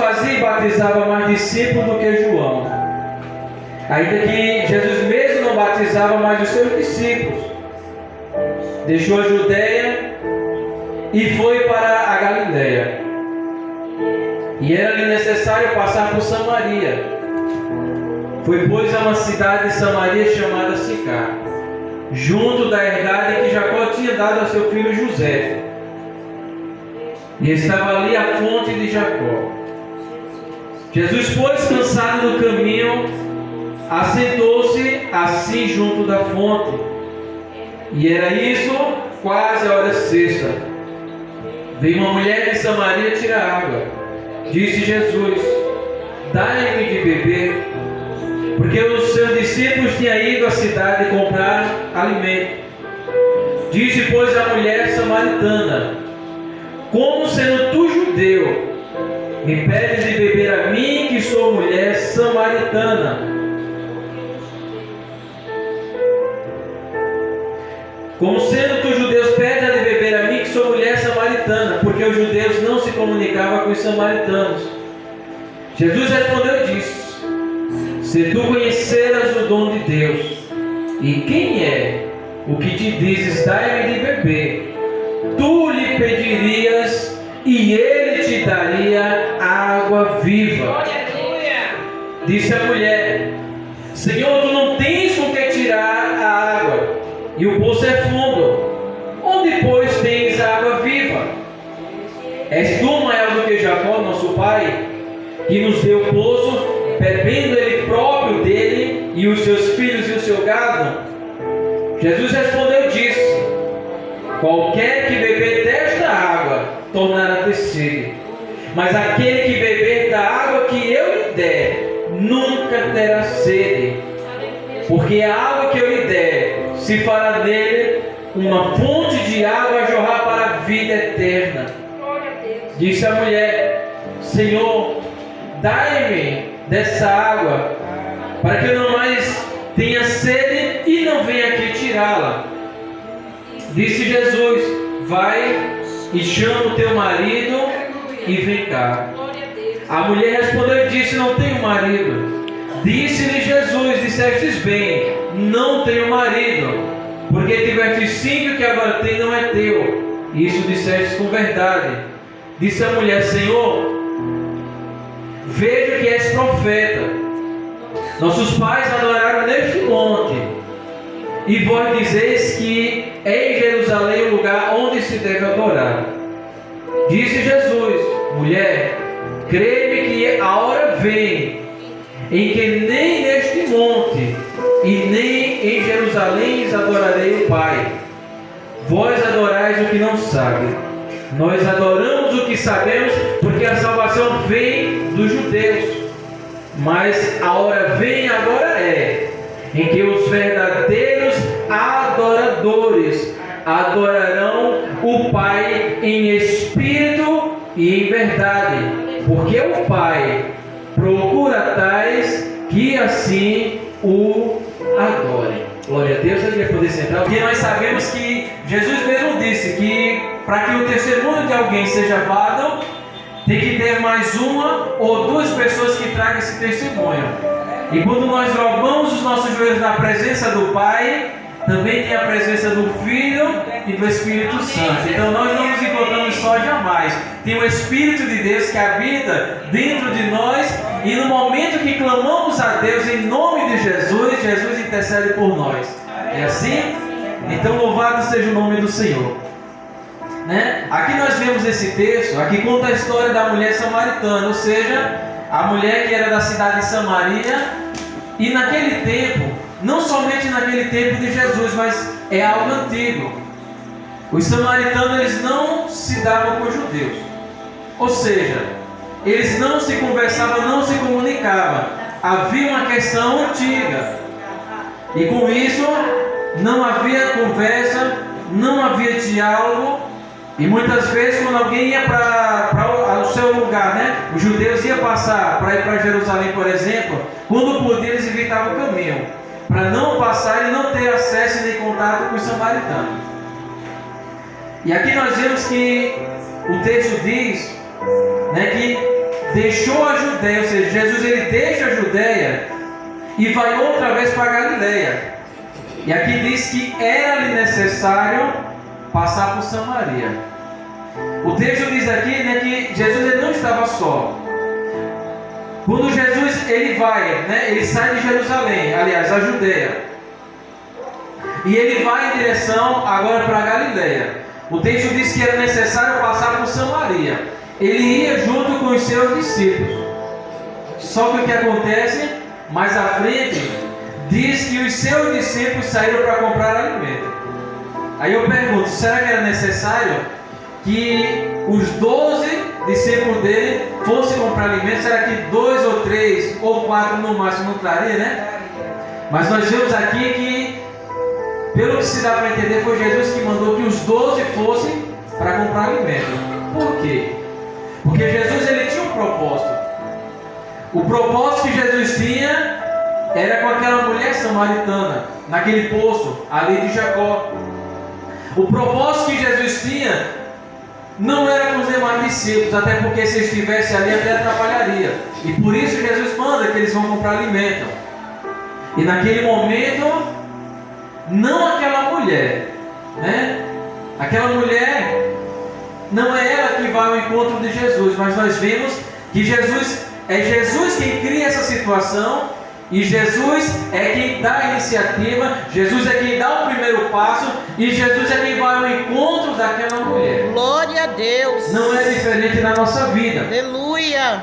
fazia e batizava mais discípulos do que João, ainda que Jesus mesmo não batizava mais os seus discípulos. Deixou a Judeia e foi para a Galileia. E era-lhe necessário passar por Samaria. Foi, pois, a uma cidade de Samaria chamada Sicar, junto da herdade que Jacó tinha dado a seu filho José. E estava ali a fonte de Jacó. Jesus, pois, cansado do caminho, assentou-se assim junto da fonte. E era isso quase a hora sexta. Veio uma mulher de Samaria tirar água. Disse Jesus: dai-me de beber. Porque os seus discípulos tinham ido à cidade comprar alimento. Disse, pois, a mulher samaritana: como sendo tu judeu, me pedes de beber a mim, que sou mulher samaritana? Como sendo tu judeus, pede de beber a mim, que sou mulher samaritana, porque os judeus não se comunicavam com os samaritanos. Jesus respondeu e disse: se tu conheceras o dom de Deus, e quem é o que te dizes, dai-me de beber, tu lhe pedirias, e ele te daria água viva. Disse a mulher: Senhor, tu não tens com que tirar a água, e o poço é fundo. Onde, pois, tens água viva? És tu maior do que Jacó, nosso pai, que nos deu o poço, bebendo ele próprio dele, e os seus filhos e o seu gado? Jesus respondeu e disse: qualquer que beber desta água tornará a ter sede, mas aquele que beber da água que eu lhe der nunca terá sede, porque a água que eu lhe der se fará nele uma fonte de água a jorrar para a vida eterna. Disse a mulher: Senhor, dai-me dessa água, para que eu não mais tenha sede e não venha aqui tirá-la. Disse Jesus: vai e chama o teu marido e vem cá. A mulher respondeu e disse: não tenho marido. Disse-lhe Jesus: dissestes bem, não tenho marido, porque tiveste 5 que agora tem não é teu. Isso dissestes com verdade. Disse a mulher: Senhor, vejo que és profeta. Nossos pais adoraram neste monte, e vós dizeis que é em Jerusalém o lugar onde se deve adorar. Disse Jesus: mulher, crê-me que a hora vem em que nem neste monte e nem em Jerusalém adorarei o Pai. Vós adorais o que não sabe. Nós adoramos o que sabemos, porque a salvação vem dos judeus. Mas a hora vem, agora é, em que os verdadeiros adoradores adorarão o Pai em espírito e em verdade, porque o Pai procura tais que assim o adorem. Glória a Deus. A gente vai poder sentar, porque nós sabemos que Jesus mesmo disse que para que o testemunho de alguém seja válido, tem que ter mais uma ou duas pessoas que tragam esse testemunho. E quando nós dobramos os nossos joelhos na presença do Pai, também tem a presença do Filho e do Espírito Santo. Então nós não nos encontramos só jamais. Tem o Espírito de Deus que habita dentro de nós, e no momento que clamamos a Deus em nome de Jesus, Jesus intercede por nós. É assim? Então louvado seja o nome do Senhor. Né? Aqui nós vemos esse texto, aqui conta a história da mulher samaritana, ou seja, a mulher que era da cidade de Samaria. E naquele tempo, não somente naquele tempo de Jesus, mas é algo antigo, os samaritanos eles não se davam com os judeus, ou seja, eles não se conversavam, não se comunicavam. Havia uma questão antiga, e com isso não havia conversa, não havia diálogo. E muitas vezes quando alguém ia para o seu lugar, né? Os judeus iam passar para ir para Jerusalém, por exemplo, quando podia eles evitavam o caminho, para não passar e não ter acesso nem contato com os samaritanos. E aqui nós vemos que o texto diz, né, que deixou a Judéia, ou seja, Jesus ele deixa a Judéia e vai outra vez para a Galileia. E aqui diz que era-lhe necessário passar por Samaria. O texto diz aqui, né, que Jesus ele não estava só. Quando Jesus ele vai, né, ele sai de Jerusalém, aliás, a Judéia, e ele vai em direção agora para a Galileia. O texto diz que era necessário passar por Samaria. Ele ia junto com os seus discípulos. Só que o que acontece, mais à frente, diz que os seus discípulos saíram para comprar alimento. Aí eu pergunto, será que era necessário que os 12 discípulos dele fossem comprar alimento? Será que 2 ou 3 ou 4 no máximo não traria, né? Mas nós vemos aqui que, pelo que se dá para entender, foi Jesus que mandou que os 12 fossem para comprar alimento. Por quê? Porque Jesus ele tinha um propósito. O propósito que Jesus tinha era com aquela mulher samaritana, naquele poço ali de Jacó. O propósito que Jesus tinha não era com os demais discípulos, até porque se estivesse ali até atrapalharia. E por isso Jesus manda que eles vão comprar alimento. E naquele momento, não aquela mulher, né? Aquela mulher não é ela que vai ao encontro de Jesus, mas nós vemos que Jesus quem cria essa situação, e Jesus é quem dá a iniciativa, Jesus é quem dá o primeiro passo, e Jesus é quem vai ao encontro daquela mulher. Glória a Deus. Não é diferente na nossa vida. Aleluia.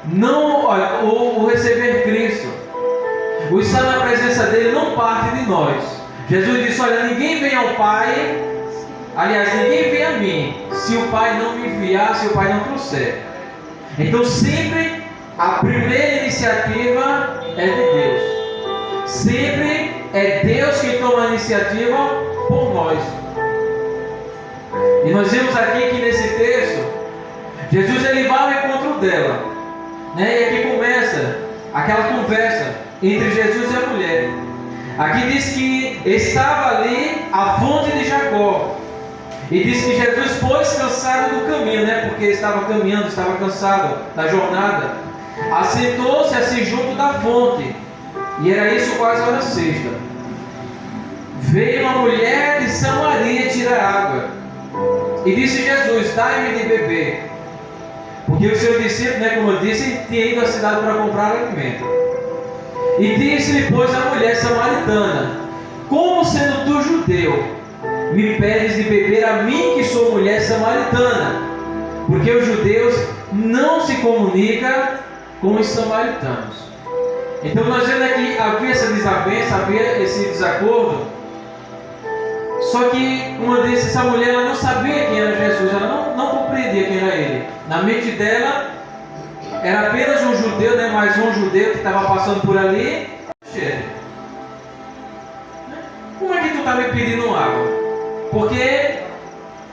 Não, olha, o receber Cristo, o estar na presença dele não parte de nós. Jesus disse: olha, ninguém vem ao Pai, aliás, ninguém vem a mim, se o Pai não me enviar, se o Pai não trouxer. Então sempre a primeira iniciativa é de Deus. Sempre é Deus quem toma a iniciativa por nós. E nós vemos aqui que nesse texto, Jesus ele vai ao encontro dela, né? E aqui começa aquela conversa entre Jesus e a mulher. Aqui diz que estava ali a fonte de Jacó. E diz que Jesus, pois cansado do caminho, né? Porque estava caminhando, estava cansado da jornada, assentou-se assim junto da fonte. E era isso quase a hora sexta. Veio uma mulher de Samaria tirar água. E disse Jesus: dai-me de beber. Porque o seu discípulo, né, como eu disse, tinha ido à cidade para comprar alimento. E disse-lhe, pois, a mulher samaritana: como sendo tu judeu, me pedes de beber a mim, que sou mulher samaritana? Porque os judeus não se comunicam com os samaritanos. Então nós vemos aqui, havia essa desavença, havia esse desacordo. Só que, como eu disse, essa mulher ela não sabia quem era Jesus, ela não compreendia quem era ele. Na mente dela, era apenas um judeu, né? Mais um judeu que estava passando por ali. Como é que tu está me pedindo água? Porque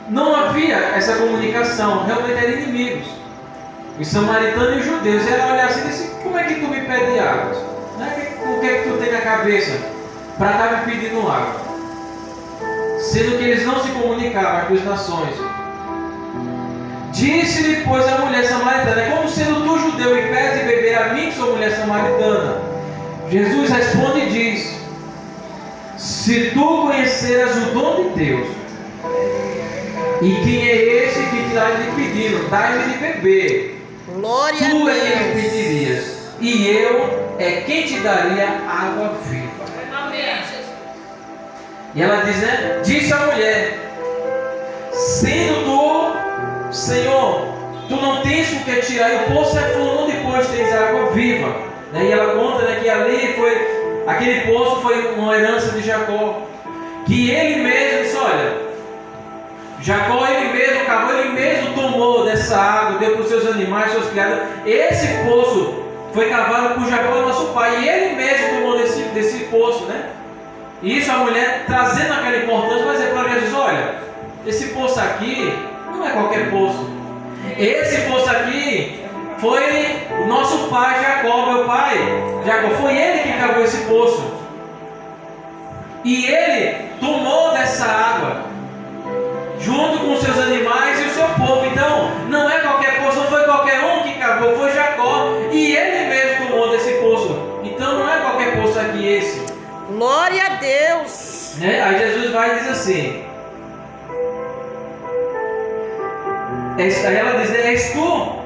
não havia essa comunicação, realmente eram inimigos. Os samaritanos e os judeus. E ela olhava assim e disse: como é que tu me pede água? O que é que tu tem na cabeça para estar me pedindo água? Sendo que eles não se comunicavam com as nações. Disse-lhe, pois, a mulher samaritana: como sendo tu judeu e pedes de beber a mim, que sou mulher samaritana? Jesus responde e diz: se tu conheceras o dom de Deus, e quem é este que te está lhe pedindo, dai-me de beber, glória a Deus, tu é quem me pedirias, e eu é quem te daria água viva. Amém. E ela diz, né? Disse a mulher: sendo tu, Senhor, tu não tens com que tirar, e o poço é fundo, depois tens água viva. Né? E ela conta, né, que ali foi, aquele poço foi uma herança de Jacó, que ele mesmo disse: olha, Jacó ele mesmo cavou, ele mesmo tomou dessa água, deu para os seus animais, seus criados. Esse poço foi cavado por Jacó, nosso pai, e ele mesmo tomou desse poço, né? E isso a mulher trazendo aquela importância, vai dizer para Jesus: olha, esse poço aqui não é qualquer poço. Esse poço aqui foi o nosso pai Jacó, meu pai Jacó, foi ele que cavou esse poço. E ele tomou dessa água, junto com os seus animais e o seu povo. Então, não é qualquer poço, não foi qualquer um que cavou assim. Aí ela diz: és tu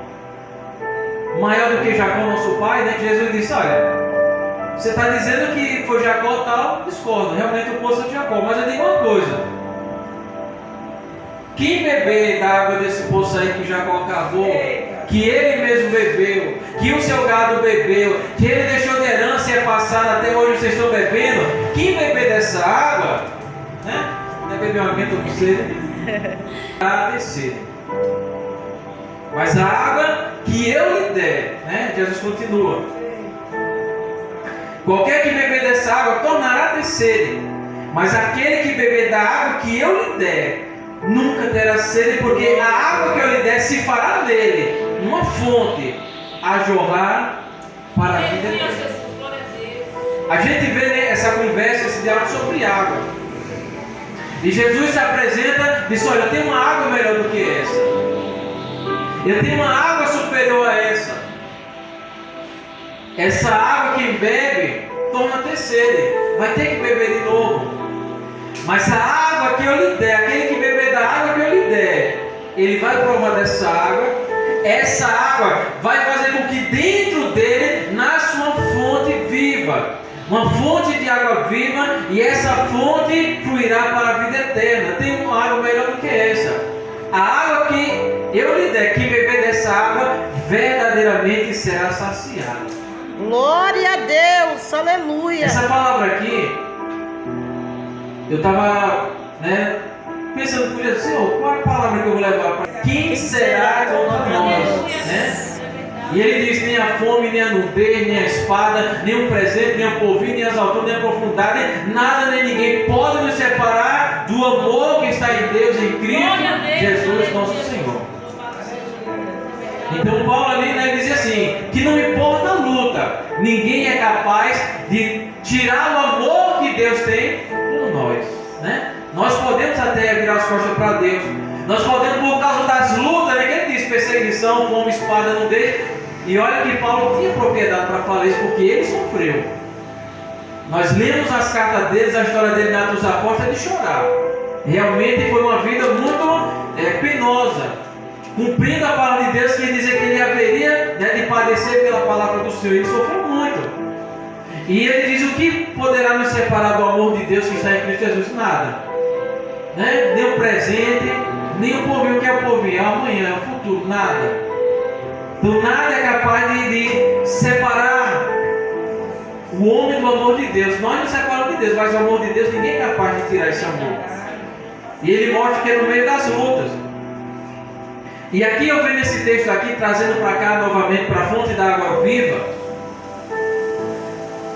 maior do que Jacó, nosso pai? Né? Jesus disse: olha, você está dizendo que foi Jacó tal, discordo, realmente o poço é de Jacó, mas eu digo uma coisa: quem beber da água desse poço aí que Jacó cavou, que ele mesmo bebeu, que o seu gado bebeu, que ele deixou de herança e é passado até hoje vocês estão bebendo, quem beber dessa água, né? Não é beber uma aguenta com sede, vai descer. Mas a água que eu lhe der, né? Jesus continua: qualquer que beber dessa água tornará a ter sede, mas aquele que beber da água que eu lhe der nunca terá sede, porque a água que eu lhe der se fará nele uma fonte a jorrar para a vida eterna. A gente vê essa conversa, esse diálogo sobre água. E Jesus se apresenta e diz: olha, eu tenho uma água melhor do que essa. Eu tenho uma água superior a essa. Essa água quem bebe torna a ter sede, vai ter que beber de novo. Mas a água que eu lhe der, aquele que beber da água que eu lhe der, ele vai provar dessa água. Essa água vai fazer com que dentro dele nasça uma fonte viva, uma fonte de água viva, e essa fonte fluirá para a vida eterna. Tem uma água melhor do que essa. A água que eu lhe der, quem beber dessa água, verdadeiramente será saciado. Glória a Deus, aleluia. Essa palavra aqui, eu estava, pensando por isso: Senhor, qual é a palavra que eu vou levar para quem será contra nós? Né? E ele diz: nem a fome, nem a nudez, nem a espada, nem o presente, nem o porvir, nem as alturas, nem a profundidade, nada nem ninguém pode nos separar do amor que está em Deus, em Cristo Jesus nosso Senhor. Então Paulo ali, diz assim, que não importa a luta, ninguém é capaz de tirar o amor que Deus tem por nós, né? Nós podemos até virar as costas para Deus, nós podemos, por causa das lutas, que ele diz, perseguição, como espada, nudez. E olha que Paulo tinha propriedade para falar isso, porque ele sofreu. Nós lemos as cartas deles, a história dele na Atos dos Apóstolos, de chorar. Realmente foi uma vida muito penosa, cumprindo a palavra de Deus, que ia dizer que ele haveria de padecer pela palavra do Senhor. Ele sofreu muito. E ele diz: o que poderá nos separar do amor de Deus que está em Cristo Jesus? Nada, nem o presente, nem o porvir. O que é o porvir? É o amanhã, é o futuro, nada. Então nada é capaz de separar o homem do amor de Deus. Nós nos separamos de Deus, mas o amor de Deus ninguém é capaz de tirar esse amor. E ele mostra que é no meio das lutas. E aqui eu venho esse texto aqui, trazendo para cá novamente, para a fonte da água viva.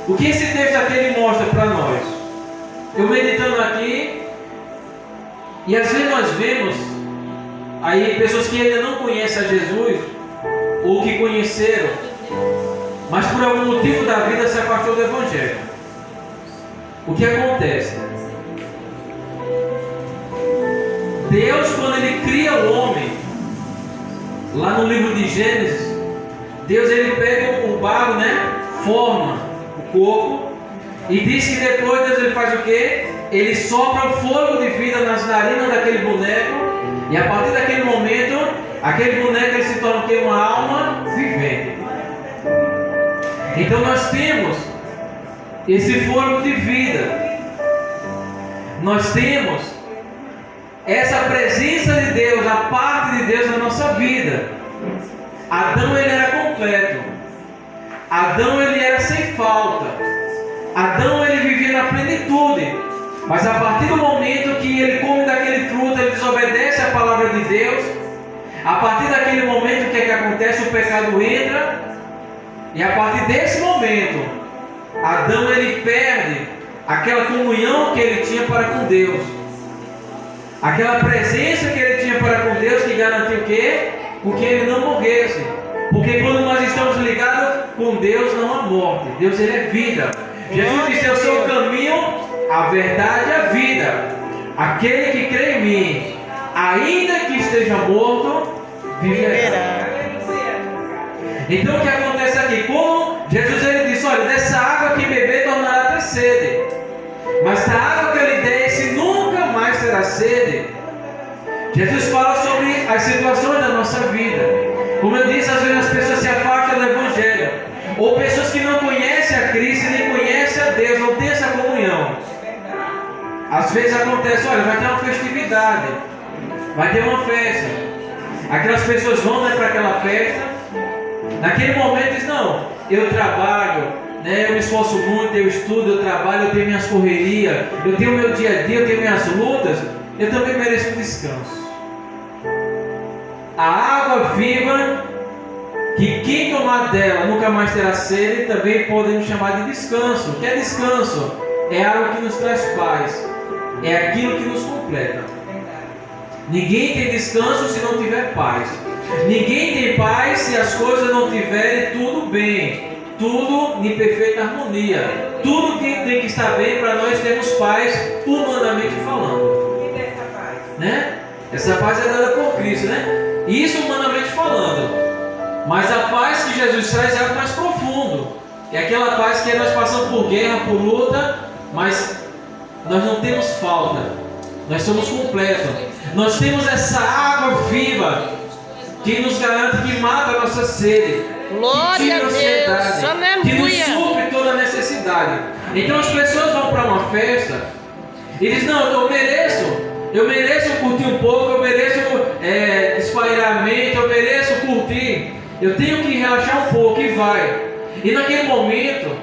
O que esse texto aqui ele mostra para nós? Eu meditando aqui, e às vezes nós vemos aí pessoas que ainda não conhecem a Jesus, ou que conheceram, mas por algum motivo da vida se afastou do Evangelho. O que acontece? Deus, quando Ele cria o homem, lá no livro de Gênesis, Deus ele pega o barro, forma o corpo, e diz que depois Deus ele faz o quê? Ele sopra o fogo de vida nas narinas daquele boneco, e a partir daquele momento, aquele boneco ele se torna o quê? Uma alma vivente. Então nós temos esse fogo de vida, nós temos essa presença de Deus, a parte de Deus na nossa vida. Adão ele era completo, Adão ele era sem falta, Adão ele vivia na plenitude, mas a partir do momento que ele come daquele fruto, ele desobedece a palavra de Deus. A partir daquele momento, o que é que acontece? O pecado entra, e a partir desse momento, Adão ele perde aquela comunhão que ele tinha para com Deus, aquela presença que ele tinha para com Deus, que garantiu o quê? Porque ele não morresse. Porque quando nós estamos ligados com Deus, não há morte. Deus ele é vida. Jesus disse: eu sou o caminho, a verdade e a vida. Aquele que crê em mim, ainda que esteja morto, viverá. Então o que acontece aqui? Como Jesus ele disse: olha, dessa água que beber tornará a ter sede, mas a água que eu lhe der, esse nunca mais sede. Jesus fala sobre as situações da nossa vida. Como eu disse, às vezes as pessoas se afastam do Evangelho, ou pessoas que não conhecem a Cristo e nem conhecem a Deus, não têm essa comunhão. Às vezes acontece, olha, vai ter uma festividade, vai ter uma festa. Aquelas pessoas vão, né, para aquela festa. Naquele momento diz, não, eu trabalho, né, eu me esforço muito, eu estudo, eu trabalho, eu tenho minhas correrias, eu tenho meu dia a dia, eu tenho minhas lutas, eu também mereço um descanso. A água viva, que quem tomar dela nunca mais terá sede, também podemos chamar de descanso. O que é descanso? É algo que nos traz paz, é aquilo que nos completa. Ninguém tem descanso se não tiver paz. Ninguém tem paz se as coisas não tiverem tudo bem, tudo em perfeita harmonia. Tudo tem que estar bem para nós termos paz, humanamente falando. E dessa paz? Né? Essa paz é dada por Cristo, né? Isso humanamente falando. Mas a paz que Jesus traz é algo mais profundo. É aquela paz que nós passamos por guerra, por luta, mas nós não temos falta. Nós somos completos. Nós temos essa água viva que nos garante, que mata a nossa sede, Glória que tira a a ansiedade, Deus, que nos aleluia. supre toda a necessidade. Então as pessoas vão para uma festa e dizem, não, eu mereço curtir um pouco, eu mereço espairar a mente, eu mereço curtir, eu tenho que relaxar um pouco, e vai. E naquele momento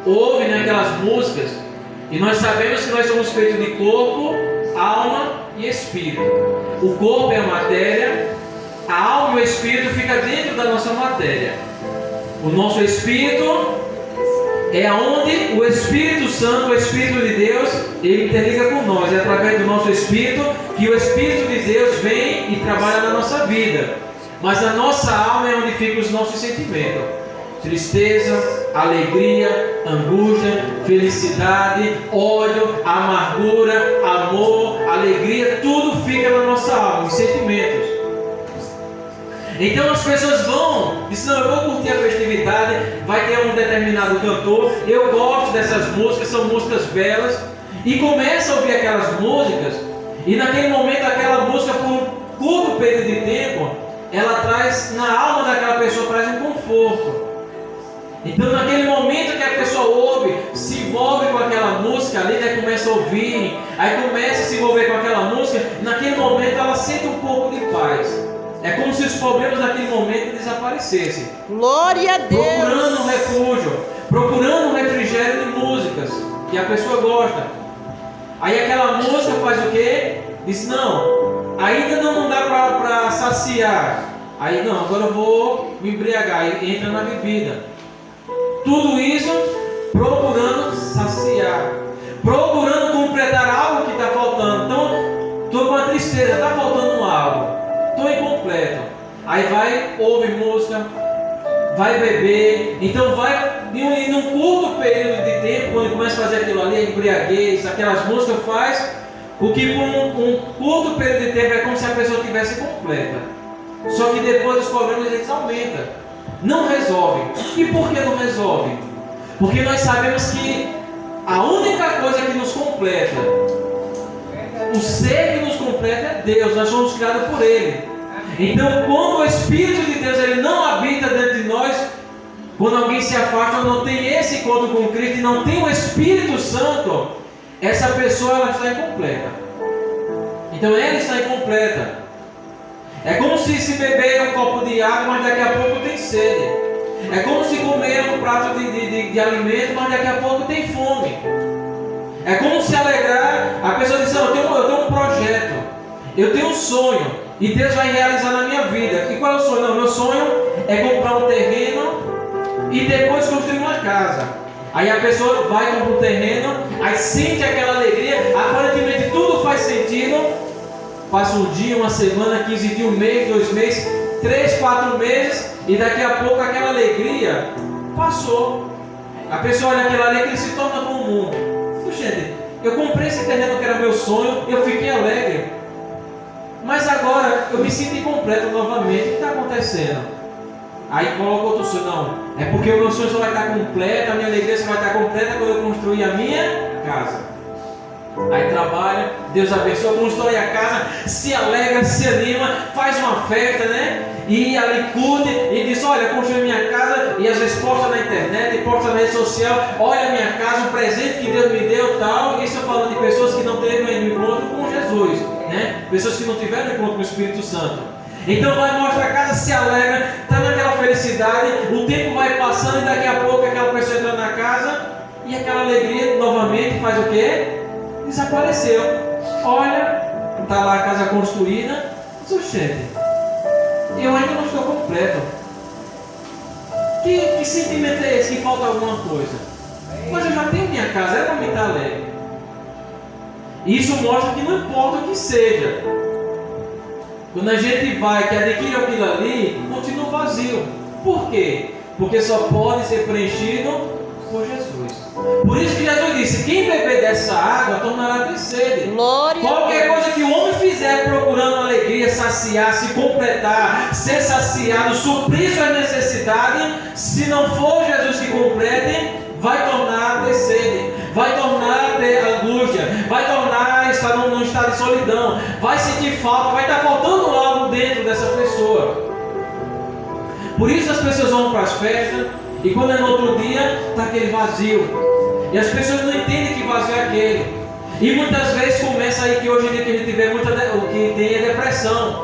ouve, né, aquelas músicas, e nós sabemos que nós somos feitos de corpo, alma e espírito. O corpo é a matéria, a alma e o espírito ficam dentro da nossa matéria. O nosso espírito é onde o Espírito Santo, o Espírito de Deus, ele interliga com nós. É através do nosso espírito que o Espírito de Deus vem e trabalha na nossa vida. Mas a nossa alma é onde ficam os nossos sentimentos: tristeza, alegria, angústia, felicidade, ódio, amargura, amor, alegria, tudo fica na nossa alma, os sentimentos. Então as pessoas vão, dizem, não, eu vou curtir a festividade, vai ter um determinado cantor, eu gosto dessas músicas, são músicas belas, e começa a ouvir aquelas músicas, e naquele momento aquela música, por um curto período de tempo, ela traz, na alma daquela pessoa, traz um conforto. Então naquele momento que a pessoa ouve, se envolve com aquela música ali, né, começa a ouvir, aí começa a se envolver com aquela música, naquele momento ela sente um pouco de paz. É como se os problemas naquele momento desaparecessem. Glória a Deus. Procurando um refúgio, procurando um refrigério de músicas que a pessoa gosta. Aí aquela música faz o quê? Diz, não, ainda não dá para saciar. Aí não, agora eu vou me embriagar. Aí entra na bebida. Tudo isso procurando saciar, procurando completar algo que está faltando. Então, estou com uma tristeza, está faltando algo, estou incompleto. Aí vai, ouve música, vai beber. Então vai, em um curto período de tempo, quando começa a fazer aquilo ali, a embriaguez, aquelas músicas, faz o que por um curto período de tempo é como se a pessoa estivesse completa. Só que depois os problemas eles aumentam. Não resolve. E por que não resolve? Porque nós sabemos que a única coisa que nos completa, o ser que nos completa é Deus. Nós somos criados por Ele. Então quando o Espírito de Deus ele não habita dentro de nós, quando alguém se afasta, não tem esse encontro com Cristo e não tem o Espírito Santo, essa pessoa ela está incompleta. Então ela está incompleta. É como se beber um copo de água, mas daqui a pouco tem sede. É como se comer um prato de alimento, mas daqui a pouco tem fome. É como se alegrar, a pessoa diz, eu tenho um projeto, eu tenho um sonho, e Deus vai realizar na minha vida. E qual é o sonho? Não, meu sonho é comprar um terreno e depois construir uma casa. Aí a pessoa vai comprar um terreno, aí sente aquela alegria, aparentemente tudo faz sentido. Passa um dia, uma semana, 15 dias, um mês, 2 meses, 3, 4 meses, e daqui a pouco aquela alegria passou. A pessoa olha aquela alegria e se torna comum. Gente, eu comprei esse terreno que era meu sonho, eu fiquei alegre. Mas agora eu me sinto incompleto novamente. O que está acontecendo? Aí coloca outro sonho. Não, é porque o meu sonho só vai estar completo, a minha alegria só vai estar completa quando eu construir a minha casa. Aí trabalha, Deus abençoa, constrói a casa, se alegra, se anima, faz uma festa, né? E ali curte e diz: olha, construí minha casa, e às vezes posta na internet, posta na rede social: olha a minha casa, o presente que Deus me deu, tal. Isso eu falando de pessoas que não teve ainda um encontro com Jesus, né? Pessoas que não tiveram um encontro com o Espírito Santo. Então vai, mostra a casa, se alegra, está naquela felicidade, o tempo vai passando e daqui a pouco aquela pessoa entra na casa e aquela alegria novamente faz o quê? Desapareceu. Olha, está lá a casa construída, diz: oxente, eu ainda não estou completo. Que sentimento é esse? Que falta alguma coisa? Mas eu já tenho minha casa, é para me estar alegre. Isso mostra que não importa o que seja, quando a gente vai, que adquire aquilo ali, continua vazio. Por quê? Porque só pode ser preenchido por Jesus. Por isso que Jesus disse: quem beber dessa água tornará ter sede. Qualquer coisa que o homem fizer procurando alegria, saciar, se completar, ser saciado, suprir suas necessidades, se não for Jesus que complete, vai tornar a ter sede, vai tornar a ter angústia, vai tornar a estar num estado de solidão, vai sentir falta, vai estar faltando algo dentro dessa pessoa. Por isso as pessoas vão para as festas, e quando é no outro dia, está aquele vazio. E as pessoas não entendem que vazio é aquele. E muitas vezes começa aí que hoje em dia que a gente vê o que tem é depressão,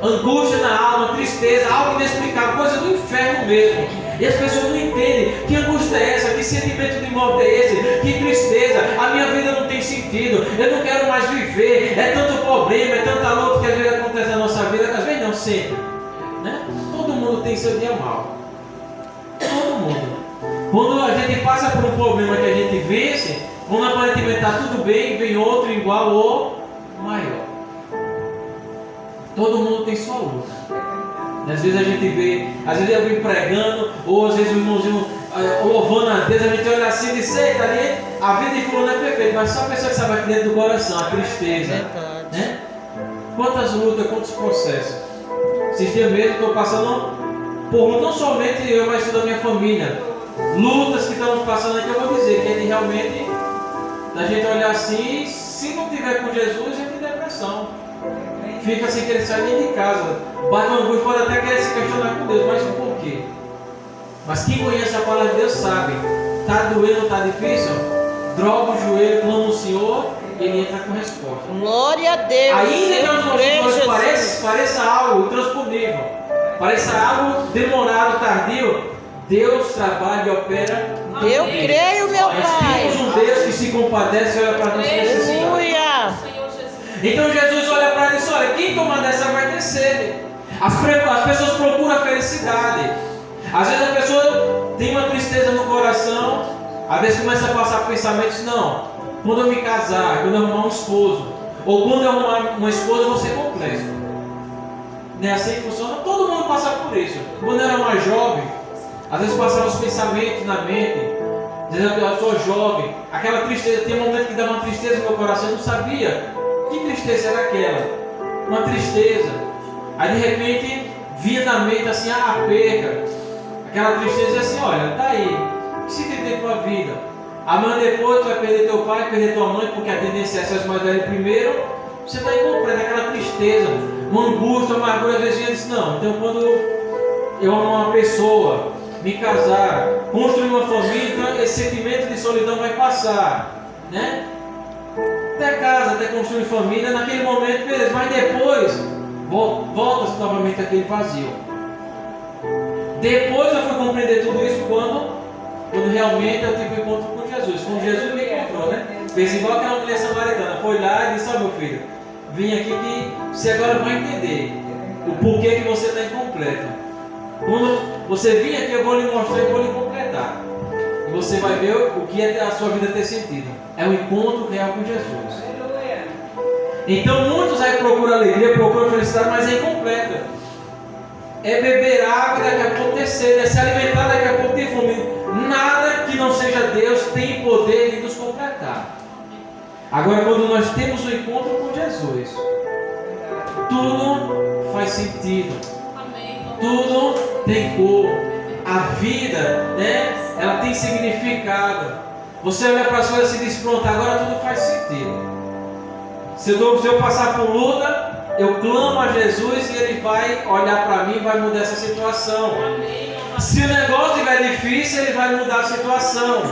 angústia na alma, tristeza, algo inexplicável, coisa do inferno mesmo. E as pessoas não entendem que angústia é essa, que sentimento de morte é esse, que tristeza, a minha vida não tem sentido, eu não quero mais viver, é tanto problema, é tanta luta que às vezes acontece na nossa vida, às vezes não, sempre, né? Todo mundo tem seu dia mal, todo mundo. Quando a gente passa por um problema que a gente vence, quando aparentemente está tudo bem, vem outro igual ou maior. Todo mundo tem sua luta. Às vezes a gente vê, às vezes alguém pregando, ou às vezes o irmãozinho louvando a Deus, a gente olha assim e diz: eita, ali a vida de fulano é perfeita, mas só a pessoa que sabe aqui dentro do coração, a tristeza, né? Quantas lutas, quantos processos. Esses dias mesmo estou passando por luta, não somente eu, mas toda a minha família. Lutas que estamos passando aqui, eu vou dizer que é de realmente da gente olhar assim, se não tiver com Jesus, a gente tem depressão. Fica sem querer sair nem de casa. Bate uma angústia, pode até querer se questionar com Deus, mas por quê? Mas quem conhece a palavra de Deus sabe. Está doendo, está difícil? Droga o joelho, clama o Senhor, Ele entra com resposta. Glória a Deus. Ainda que aos nossos olhos pareça algo intransponível, pareça algo demorado, tardio, Deus trabalha e opera. Eu creio, meu Pai. Nós temos um Deus que se compadece e olha para a nossa necessidade. Aleluia. Então Jesus olha para ele e diz: olha, quem tomar dessa vai ter sede. As pessoas procuram a felicidade. Às vezes a pessoa tem uma tristeza no coração, às vezes começa a passar pensamentos: não, quando eu me casar, quando eu arrumar um esposo, ou quando eu arrumar uma esposa, eu vou ser completo. Não é assim que funciona? Todo mundo passa por isso. Quando eu era mais jovem, às vezes passavam os pensamentos na mente. Às vezes eu sou jovem, aquela tristeza, tem um momento que dá uma tristeza no meu coração, eu não sabia que tristeza era aquela. Uma tristeza. Aí de repente vinha na mente assim a perca. Aquela tristeza assim: olha, tá aí, o que se tem tua vida? Amanhã depois tu vai perder teu pai, perder tua mãe, porque a tendência é ser mais velho primeiro. Você está incompleto, aquela tristeza, uma angústia, uma amargura. Às vezes eu disse: não, então quando eu amo uma pessoa, me casar, construir uma família, então esse sentimento de solidão vai passar, né? Até casa, até construir família, naquele momento, beleza, mas depois volta-se novamente aquele vazio. Depois eu fui compreender tudo isso quando realmente eu tive um encontro com Jesus. Quando Jesus me encontrou, né? Fez igual aquela mulher samaritana, foi lá e disse: ó, meu filho, vim aqui que você agora vai entender o porquê que você está incompleto. Quando você vir aqui, eu vou lhe mostrar e vou lhe completar. E você vai ver o que é a sua vida ter sentido. É o encontro real com Jesus. Então muitos aí procuram alegria, procuram felicidade, mas é incompleta. É beber água e daqui a pouco ter sede, é se alimentar daqui a pouco ter fome. Nada que não seja Deus tem poder de nos completar. Agora, quando nós temos o encontro com Jesus, tudo faz sentido. Tudo tem cor. A vida, né? Ela tem significado. você olha para as coisas e diz: pronto, agora tudo faz sentido. Se eu passar por luta, eu clamo a Jesus e Ele vai olhar para mim e vai mudar essa situação. Se o negócio estiver difícil, Ele vai mudar a situação.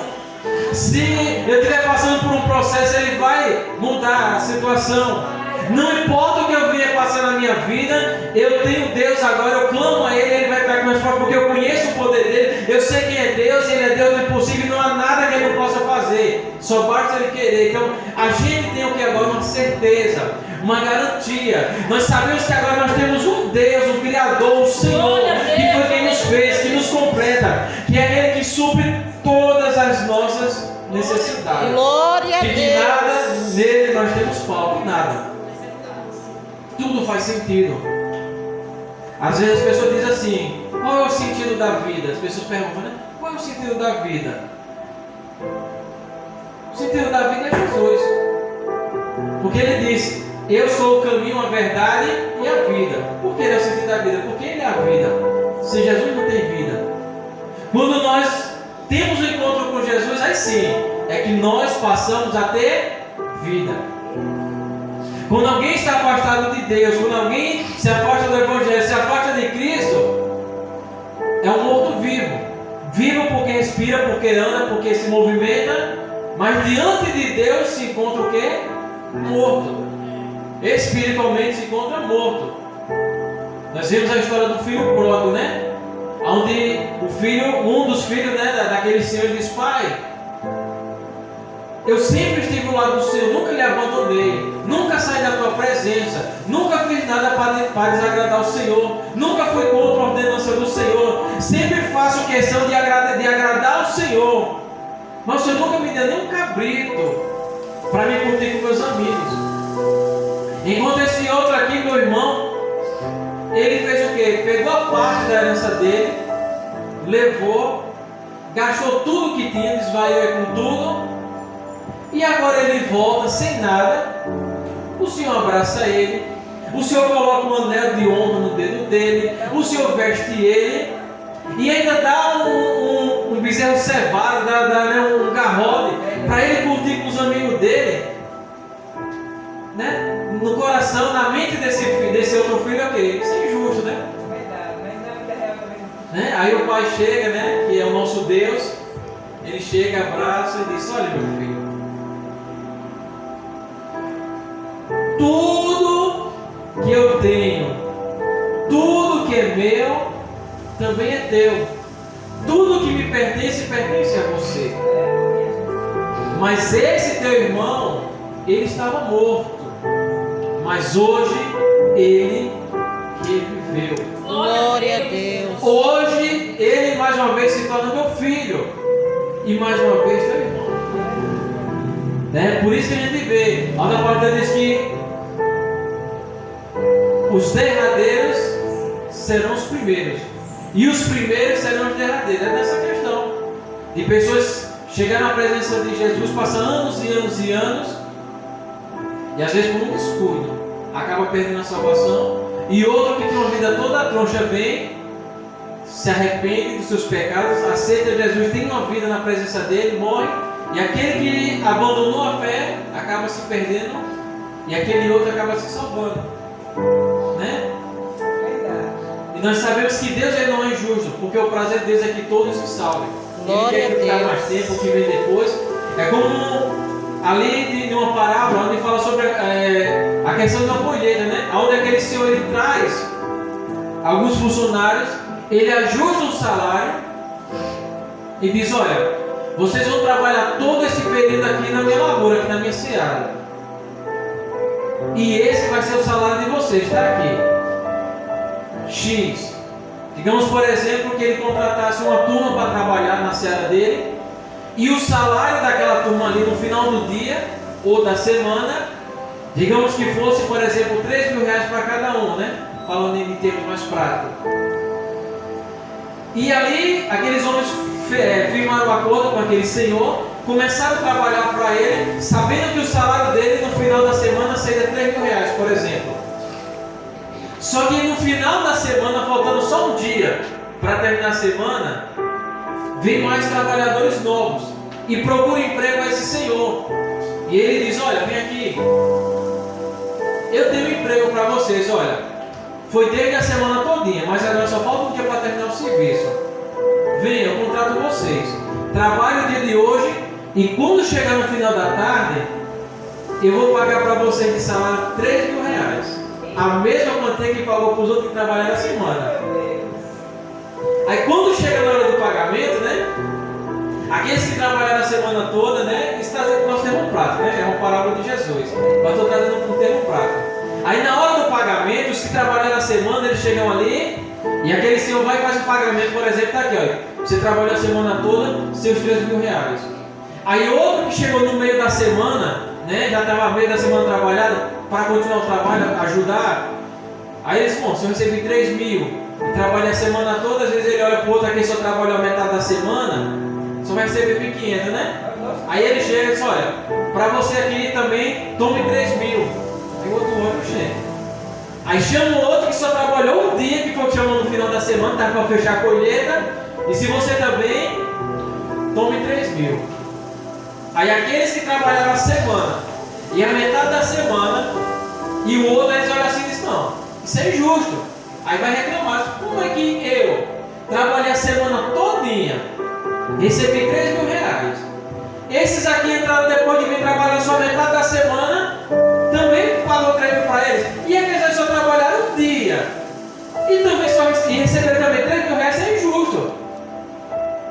Se eu estiver passando por um processo, Ele vai mudar a situação. Não importa o que eu venha passar na minha vida, eu tenho Deus agora, eu clamo a Ele, Ele vai estar com meus pais, porque eu conheço o poder dEle, eu sei quem é Deus, Ele é Deus do impossível, não há nada que Ele não possa fazer, só basta Ele querer. Então a gente tem o que agora? Uma certeza, uma garantia. Nós sabemos que agora nós temos um Deus, um Criador, um Senhor, que foi quem nos fez, que nos completa, que é aquele que supre todas as nossas necessidades. Glória a que de Deus. nada nele nós temos falta, de nada. Tudo faz sentido. Às vezes as pessoas dizem assim: qual é o sentido da vida? As pessoas perguntam, né? Qual é o sentido da vida? O sentido da vida é Jesus. Porque Ele disse: eu sou o caminho, a verdade e a vida. Por que Ele é o sentido da vida? Porque Ele é a vida. Sem Jesus não tem vida. Quando nós temos um encontro com Jesus, aí sim, é que nós passamos a ter vida. Quando alguém está afastado de Deus, quando alguém se afasta do Evangelho, se afasta de Cristo, é um morto-vivo. Vivo porque respira, porque anda, porque se movimenta, mas diante de Deus se encontra o quê? Morto. Espiritualmente se encontra morto. Nós vimos a história do filho pródigo, né? Onde o filho, um dos filhos, né, daquele senhor diz: pai, eu sempre estive ao lado do Senhor, nunca lhe abandonei, nunca saí da tua presença, nunca fiz nada para desagradar o Senhor, nunca fui contra a ordenança do Senhor, sempre faço questão de agradar ao Senhor, mas o Senhor nunca me deu nem um cabrito para me curtir com meus amigos. Enquanto esse outro aqui, meu irmão, ele fez o quê? Pegou a parte da herança dele, levou, gastou tudo que tinha, desvaiou com tudo. E agora ele volta sem nada. O Senhor abraça ele. O Senhor coloca um anel de honra no dedo dele. O Senhor veste ele. E ainda dá um bezerro cevado, dá um garrote para ele curtir com os amigos dele. Né? No coração, na mente desse outro filho, é o quê? Isso é injusto, né? Né? Aí o pai chega, né? Que é o nosso Deus. Ele chega, abraça e diz: olha, meu filho, tudo que eu tenho, tudo que é meu, também é teu. Tudo que me pertence a você. Mas esse teu irmão, ele estava morto, mas hoje ele reviveu. Glória a Deus. Hoje ele mais uma vez se torna meu filho e mais uma vez teu irmão. Né? Por isso que a gente vê, a palavra diz que os derradeiros serão os primeiros e os primeiros serão os derradeiros. É nessa questão de pessoas chegar na presença de Jesus, passar anos e anos e anos, e às vezes por um descuido acaba perdendo a salvação, e outro que tem uma vida toda troncha vem, se arrepende dos seus pecados, aceita Jesus, tem uma vida na presença dele, morre, e aquele que abandonou a fé acaba se perdendo, e aquele outro acaba se salvando, né? E nós sabemos que Deus ele não é injusto, porque o prazer de Deus é que todos se salvem. Ele quer que ficar mais tempo, que vem depois. É como ali de uma parábola onde fala sobre a questão da colheita, né? Onde aquele senhor ele traz alguns funcionários, ele ajusta o salário e diz: olha, vocês vão trabalhar todo esse período aqui na minha lavoura, aqui na minha seara, e esse vai ser o salário de vocês, está aqui, X. Digamos, por exemplo, que ele contratasse uma turma para trabalhar na seara dele, e o salário daquela turma ali no final do dia ou da semana, digamos que fosse, por exemplo, R$3.000 para cada um, né? Falando em termos mais práticos. E ali, aqueles homens firmaram um acordo com aquele senhor, começaram a trabalhar para ele, sabendo que o salário dele no final da semana seria R$3.000, por exemplo. Só que no final da semana, faltando só um dia para terminar a semana, vem mais trabalhadores novos. e procura emprego a esse senhor. E ele diz: olha, vem aqui, eu tenho um emprego para vocês, olha, foi desde a semana todinha, mas agora só falta um dia para terminar o serviço. Venha, eu contrato vocês, trabalhe o dia de hoje, e quando chegar no final da tarde, eu vou pagar para vocês de salário R$3.000, a mesma quantia que pagou para os outros que trabalharam a semana. Aí quando chega na hora do pagamento, né, aqueles que trabalharam a semana toda, né, isso está dentro do nosso termo prático, né, é uma parábola de Jesus, mas estou trazendo um termo prático. Aí na hora do pagamento, os que trabalharam a semana, eles chegam ali, e aquele senhor vai e faz o pagamento, por exemplo, tá aqui, olha, você trabalhou a semana toda, seus R$3.000. Aí outro que chegou no meio da semana, né, já estava no meio da semana trabalhada, para continuar o trabalho, ajudar, aí eles, bom, se eu recebi 3.000 e trabalha a semana toda, às vezes ele olha para o outro aqui, só trabalhou a metade da semana, só vai receber 1.500, né? Aí ele chega e diz: olha, para você aqui também, tome 3.000. Aí o outro olha, gente. Aí chama o outro que só trabalhou um dia, que foi o que chamou no final da semana, estava para fechar a colheita, e se você também, tome 3.000. Aí aqueles que trabalharam a semana, e a metade da semana, e o outro, eles olham assim e dizem: não, isso é injusto. Aí vai reclamar: como é que eu trabalhei a semana todinha, recebi R$3.000, esses aqui entraram depois de mim trabalhar só metade da semana, também pagou 3.000 para eles, e aqueles só trabalharam um dia, e também só receberam também R$3.000, é injusto.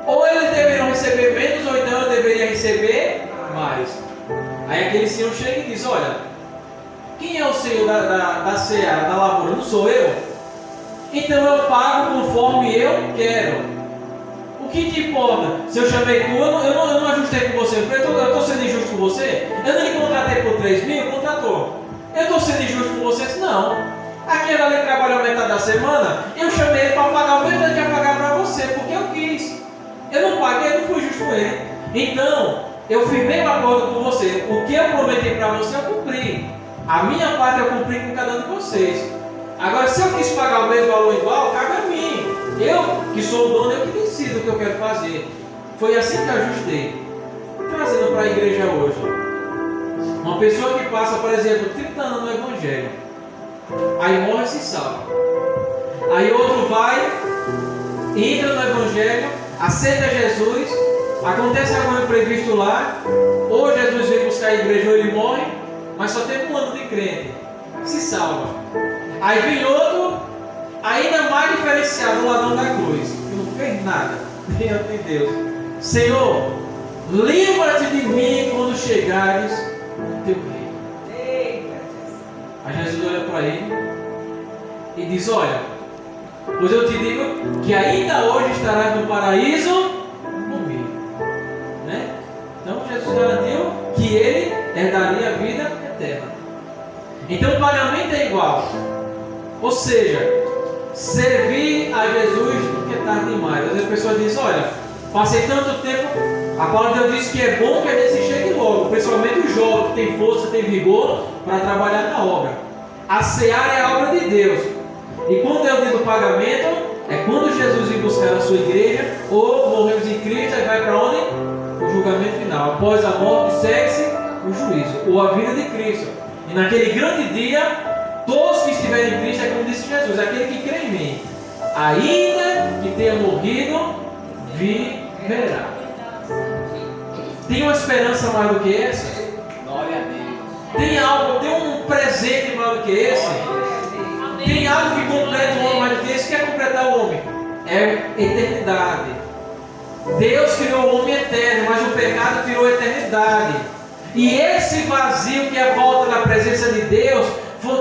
Ou eles deveriam receber menos, ou então eu deveria receber mais. Aí aquele senhor chega e diz: olha, quem é o senhor da seara, da lavoura? Não sou eu? Então eu pago conforme eu quero. O que te importa? Se eu chamei tu, eu não ajustei com você, eu estou sendo injusto com você? Eu não lhe contratei por 3.000, contratou. Eu estou sendo injusto com você? Não. Aquele ali trabalhou a metade da semana, eu chamei ele para pagar o mesmo que ia pagar para você, porque eu quis. Eu não paguei, eu não fui justo com ele. Então, eu firmei um acordo com você. O que eu prometi para você, eu cumpri. A minha parte eu cumpri com cada um de vocês. Agora, se eu quis pagar o mesmo valor igual, cabe a mim. Eu, que sou o dono, eu que decido o que eu quero fazer. Foi assim que eu ajustei. Trazendo para a igreja hoje. Uma pessoa que passa, por exemplo, 30 anos no Evangelho, aí morre e se salva. Aí outro vai, entra no Evangelho, aceita Jesus, acontece algum imprevisto lá, ou Jesus vem buscar a igreja ou ele morre, mas só teve um ano de crente, se salva. Aí vem outro, ainda mais diferenciado, o ladrão da cruz, que não fez nada diante de Deus. Senhor, lembra-te de mim quando chegares no teu reino. Aí Jesus olha para ele e diz: olha, pois eu te digo que ainda hoje estarás no paraíso comigo, né? Então Jesus garantiu que ele herdaria a vida eterna. Então o pagamento é igual. Ou seja, servir a Jesus nunca é tarde demais. Às vezes a pessoa diz: olha, passei tanto tempo, a palavra de Deus diz que é bom que a gente se chegue logo, principalmente o jovem que tem força, tem vigor para trabalhar na obra. A seara é a obra de Deus. E quando é o dia do pagamento, é quando Jesus vir buscar a sua igreja, ou morremos em Cristo, e vai para onde? O julgamento final. Após a morte, segue-se o juízo, ou a vida de Cristo. E naquele grande dia, todos que estiverem em Cristo, é como disse Jesus, aquele que crê em mim, ainda que tenha morrido, viverá. Tem uma esperança maior do que essa? Glória a Deus. Tem algo, tem um presente maior do que esse? Tem algo que completa o homem mais do que esse? O que é completar o homem? É eternidade. Deus criou o homem eterno, mas o pecado tirou a eternidade. E esse vazio que é a falta da presença de Deus,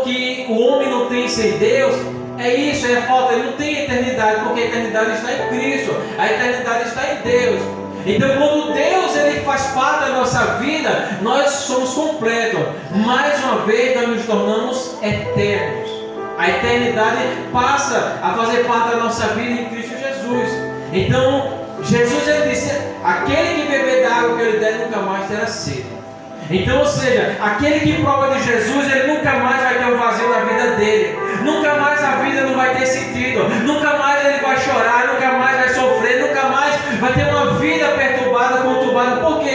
que o homem não tem sem Deus, é isso, é a falta, ele não tem eternidade, porque a eternidade está em Cristo, a eternidade está em Deus. Então quando Deus ele faz parte da nossa vida, nós somos completos. Mais uma vez nós nos tornamos eternos. A eternidade passa a fazer parte da nossa vida em Cristo Jesus. Então Jesus ele disse: aquele que beber da água que ele der nunca mais terá sede. Então, ou seja, aquele que prova de Jesus, ele nunca mais vai ter um vazio na vida dele. Nunca mais a vida não vai ter sentido. Nunca mais ele vai chorar, nunca mais vai sofrer, nunca mais vai ter uma vida perturbada, conturbada. Por quê?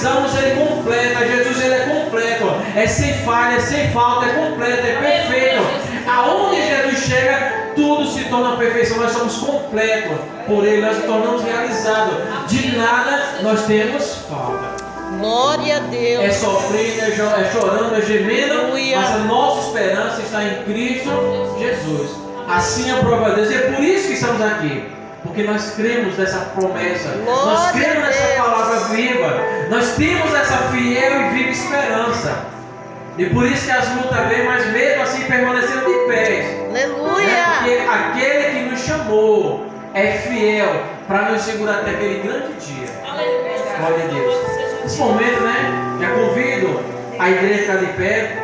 precisamos, Ele completa. Jesus, Ele é completo, é sem falha, é sem falta, é completo, é perfeito. Aonde Jesus chega, tudo se torna perfeição. Nós somos completos por Ele, nós nos tornamos realizados. De nada nós temos falta. Glória a Deus. É sofrendo, é chorando, é gemendo, Aleluia. mas a nossa esperança está em Cristo Jesus. Assim aprova Deus. E é por isso que estamos aqui, porque nós cremos nessa promessa, nós Glória cremos a nessa Deus. palavra viva, nós temos essa fiel e viva esperança. E por isso que as lutas vêm, mas mesmo assim permanecendo de pé. Aleluia. Porque aquele que nos chamou é fiel para nos segurar até aquele grande dia. Glória a Deus. Nesse momento, né? Já convido a igreja a ficar de pé.